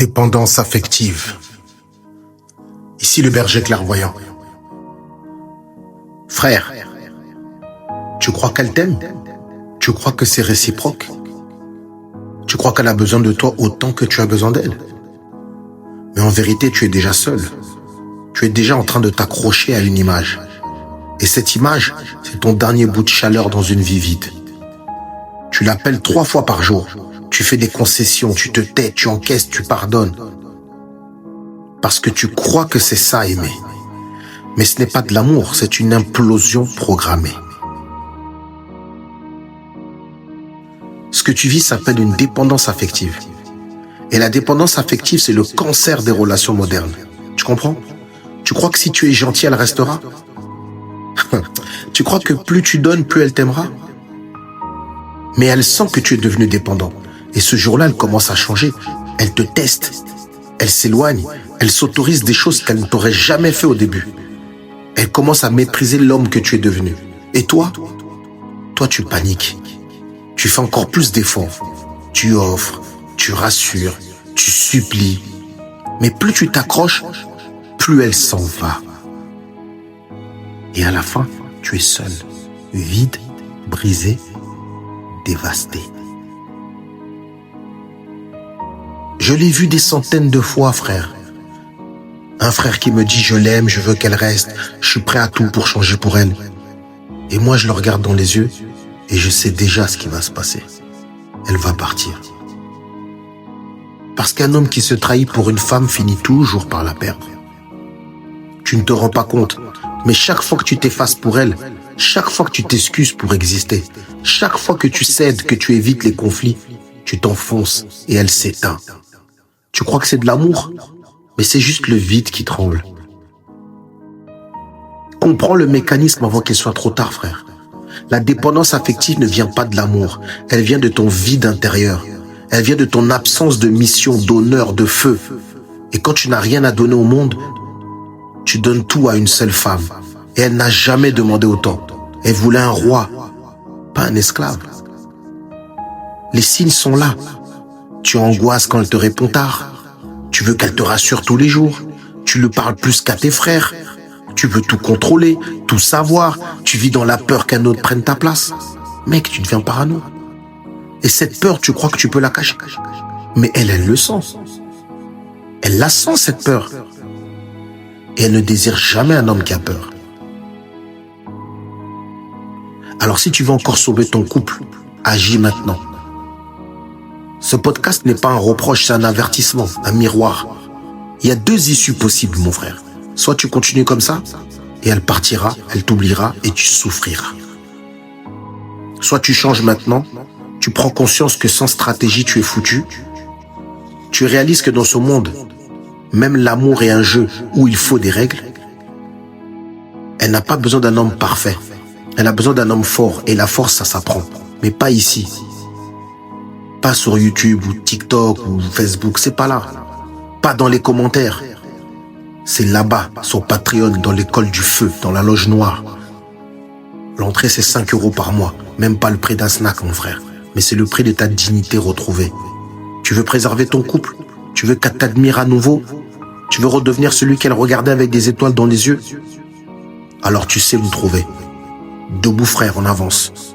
Dépendance affective. Ici le berger clairvoyant. Frère, tu crois qu'elle t'aime? Tu crois que c'est réciproque? Tu crois qu'elle a besoin de toi autant que tu as besoin d'elle? Mais en vérité, tu es déjà seul. Tu es déjà en train de t'accrocher à une image. Et cette image, c'est ton dernier bout de chaleur dans une vie vide. Tu l'appelles 3 fois par jour. Tu fais des concessions, tu te tais, tu encaisses, tu pardonnes. Parce que tu crois que c'est ça, aimer. Mais ce n'est pas de l'amour, c'est une implosion programmée. Ce que tu vis s'appelle une dépendance affective. Et la dépendance affective, c'est le cancer des relations modernes. Tu comprends? Tu crois que si tu es gentil, elle restera? Tu crois que plus tu donnes, plus elle t'aimera? Mais elle sent que tu es devenu dépendant. Et ce jour-là, elle commence à changer. Elle te teste. Elle s'éloigne. Elle s'autorise des choses qu'elle ne t'aurait jamais fait au début. Elle commence à mépriser l'homme que tu es devenu. Et toi, tu paniques. Tu fais encore plus d'efforts. Tu offres, tu rassures, tu supplies. Mais plus tu t'accroches, plus elle s'en va. Et à la fin, tu es seul, vide, brisé, dévasté. Je l'ai vu des centaines de fois, frère. Un frère qui me dit « je l'aime, je veux qu'elle reste, je suis prêt à tout pour changer pour elle ». Et moi, je le regarde dans les yeux et je sais déjà ce qui va se passer. Elle va partir. Parce qu'un homme qui se trahit pour une femme finit toujours par la perdre. Tu ne te rends pas compte, mais chaque fois que tu t'effaces pour elle, chaque fois que tu t'excuses pour exister, chaque fois que tu cèdes, que tu évites les conflits, tu t'enfonces et elle s'éteint. Tu crois que c'est de l'amour? Mais c'est juste le vide qui tremble. Comprends le mécanisme avant qu'il soit trop tard, frère. La dépendance affective ne vient pas de l'amour. Elle vient de ton vide intérieur. Elle vient de ton absence de mission, d'honneur, de feu. Et quand tu n'as rien à donner au monde, tu donnes tout à une seule femme. Et elle n'a jamais demandé autant. Elle voulait un roi, pas un esclave. Les signes sont là. Tu angoisses quand elle te répond tard. Tu veux qu'elle te rassure tous les jours. Tu lui parles plus qu'à tes frères. Tu veux tout contrôler, tout savoir. Tu vis dans la peur qu'un autre prenne ta place. Mec, tu deviens parano. Et cette peur, tu crois que tu peux la cacher. Mais elle le sent. Elle la sent, cette peur. Et elle ne désire jamais un homme qui a peur. Alors si tu veux encore sauver ton couple, agis maintenant. Ce podcast n'est pas un reproche, c'est un avertissement, un miroir. Il y a 2 issues possibles, mon frère. Soit tu continues comme ça, et elle partira, elle t'oubliera, et tu souffriras. Soit tu changes maintenant, tu prends conscience que sans stratégie, tu es foutu. Tu réalises que dans ce monde, même l'amour est un jeu où il faut des règles. Elle n'a pas besoin d'un homme parfait. Elle a besoin d'un homme fort, et la force, ça s'apprend. Mais pas ici. Pas sur YouTube ou TikTok ou Facebook, c'est pas là. Pas dans les commentaires. C'est là-bas, sur Patreon, dans l'école du feu, dans la loge noire. L'entrée, c'est 5 € par mois. Même pas le prix d'un snack, mon frère. Mais c'est le prix de ta dignité retrouvée. Tu veux préserver ton couple? Tu veux qu'elle t'admire à nouveau? Tu veux redevenir celui qu'elle regardait avec des étoiles dans les yeux? Alors tu sais où me trouver. Debout, frère, on avance.